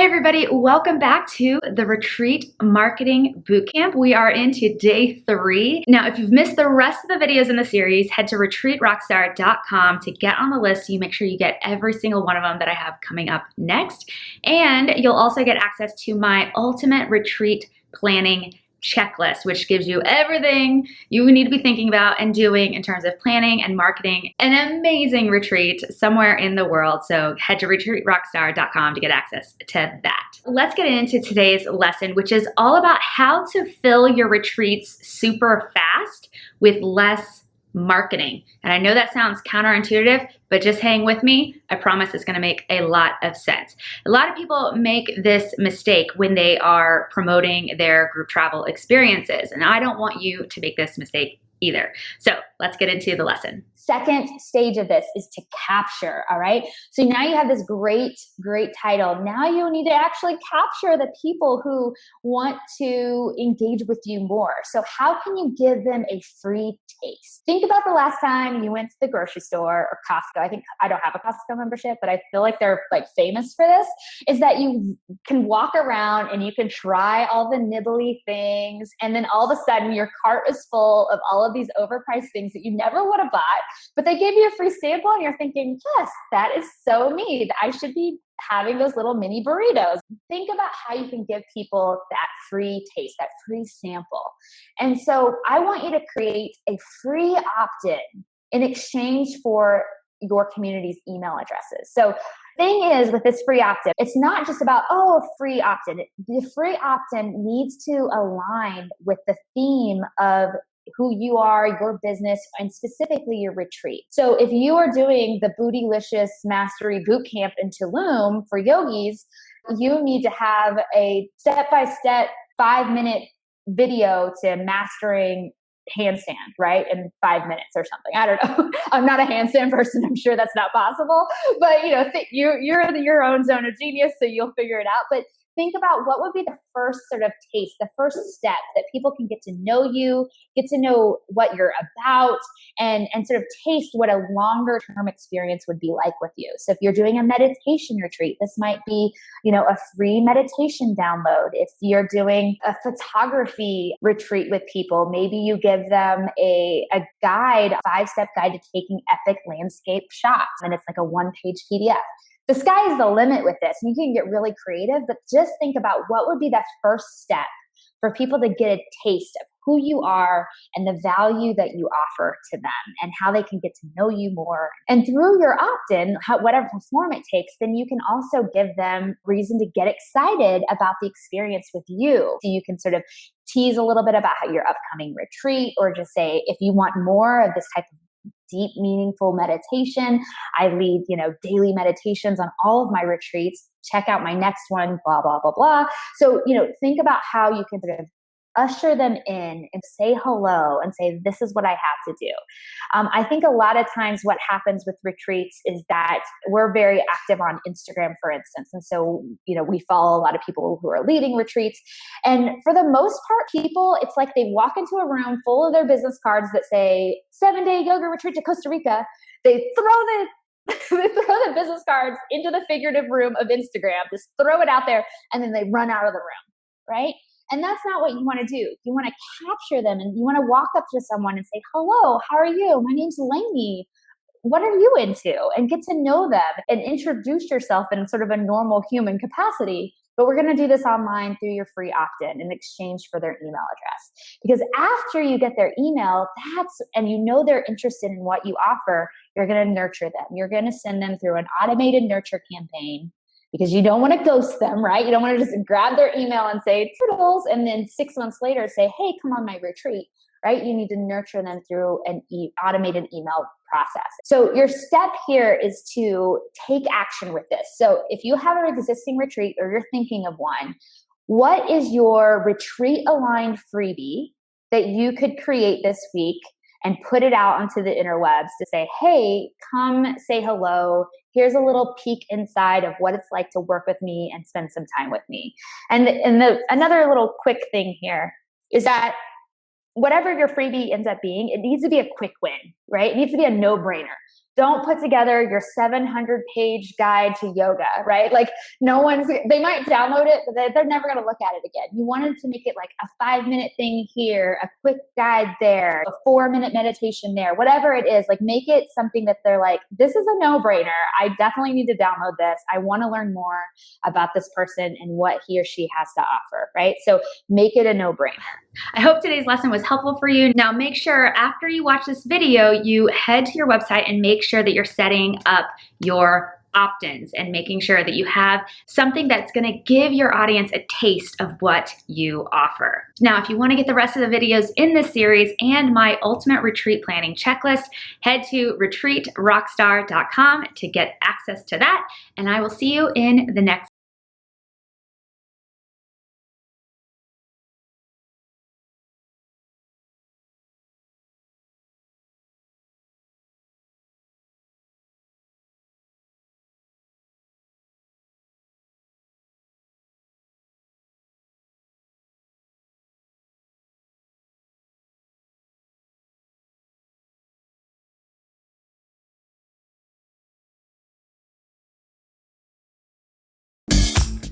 everybody, welcome back to the Retreat Marketing Bootcamp. We are into day 3. Now, if you've missed the rest of the videos in the series, head to retreatrockstar.com to get on the list so you make sure you get every single one of them that I have coming up next. And you'll also get access to my ultimate retreat planning checklist, which gives you everything you need to be thinking about and doing in terms of planning and marketing an amazing retreat somewhere in the world. So head to retreatrockstar.com to get access to that. Let's get into today's lesson, which is all about how to fill your retreats super fast with less marketing. And I know that sounds counterintuitive, but just hang with me. I promise it's going to make a lot of sense. A lot of people make this mistake when they are promoting their group travel experiences, and I don't want you to make this mistake either. So let's get into the lesson. Second stage of this is to capture, all right? So now you have this great title. Now you need to actually capture the people who want to engage with you more. So how can you give them a free taste? Think about the last time you went to the grocery store or Costco. I don't have a Costco membership, but I feel like they're like famous for this, is that you can walk around and you can try all the nibbly things. And then all of a sudden your cart is full of all of these overpriced things that you never would have bought, but they gave you a free sample and you're thinking, yes, that is so me. I should be having those little mini burritos. Think about how you can give people that free taste, that free sample. And so I want you to create a free opt-in in exchange for your community's email addresses. So thing is with this free opt-in, it's not just about, a free opt-in. The free opt-in needs to align with the theme of who you are, your business, and specifically your retreat. So if you are doing the Bootylicious Mastery Bootcamp in Tulum for yogis, you need to have a step-by-step 5-minute video to mastering handstand, right? In 5 minutes or something. I don't know. I'm not a handstand person. I'm sure that's not possible, but you're in your own zone of genius, so you'll figure it out. But think about what would be the first sort of taste, the first step that people can get to know you, get to know what you're about, and sort of taste what a longer term experience would be like with you. So if you're doing a meditation retreat, this might be, a free meditation download. If you're doing a photography retreat with people, maybe you give them a guide, a 5-step guide to taking epic landscape shots. And it's like a 1-page PDF. The sky is the limit with this. You can get really creative, but just think about what would be that first step for people to get a taste of who you are and the value that you offer to them and how they can get to know you more. And through your opt-in, whatever form it takes, then you can also give them reason to get excited about the experience with you. So you can sort of tease a little bit about how your upcoming retreat, or just say, if you want more of this type of deep, meaningful meditation, I lead, daily meditations on all of my retreats. Check out my next one, blah, blah, blah, blah. So, think about how you can sort of usher them in and say hello and say, this is what I have to do. I think a lot of times what happens with retreats is that we're very active on Instagram, for instance. And so, we follow a lot of people who are leading retreats. And for the most part, people, it's like they walk into a room full of their business cards that say 7-day yoga retreat to Costa Rica. They throw the business cards into the figurative room of Instagram, just throw it out there, and then they run out of the room, right? And that's not what you want to do. You want to capture them, and you want to walk up to someone and say, hello, how are you? My name's Lainey. What are you into? And get to know them and introduce yourself in sort of a normal human capacity. But we're going to do this online through your free opt-in in exchange for their email address. Because after you get their email, and they're interested in what you offer, you're going to nurture them. You're going to send them through an automated nurture campaign, because you don't want to ghost them, right? You don't want to just grab their email and say, toodles, and then 6 months later say, hey, come on my retreat, right? You need to nurture them through an automated email process. So your step here is to take action with this. So if you have an existing retreat or you're thinking of one, what is your retreat aligned freebie that you could create this week and put it out onto the interwebs to say, hey, come say hello. Here's a little peek inside of what it's like to work with me and spend some time with me. And another little quick thing here is that whatever your freebie ends up being, it needs to be a quick win, right? It needs to be a no-brainer. Don't put together your 700-page guide to yoga, right? Like they might download it, but they're never going to look at it again. You wanted to make it like a 5-minute thing here, a quick guide there, a 4-minute meditation there, whatever it is, like make it something that they're like, this is a no-brainer. I definitely need to download this. I want to learn more about this person and what he or she has to offer, right? So make it a no-brainer. I hope today's lesson was helpful for you. Now make sure after you watch this video, you head to your website and make sure that you're setting up your opt-ins and making sure that you have something that's going to give your audience a taste of what you offer. Now, if you want to get the rest of the videos in this series and my ultimate retreat planning checklist, head to retreatrockstar.com to get access to that. And I will see you in the next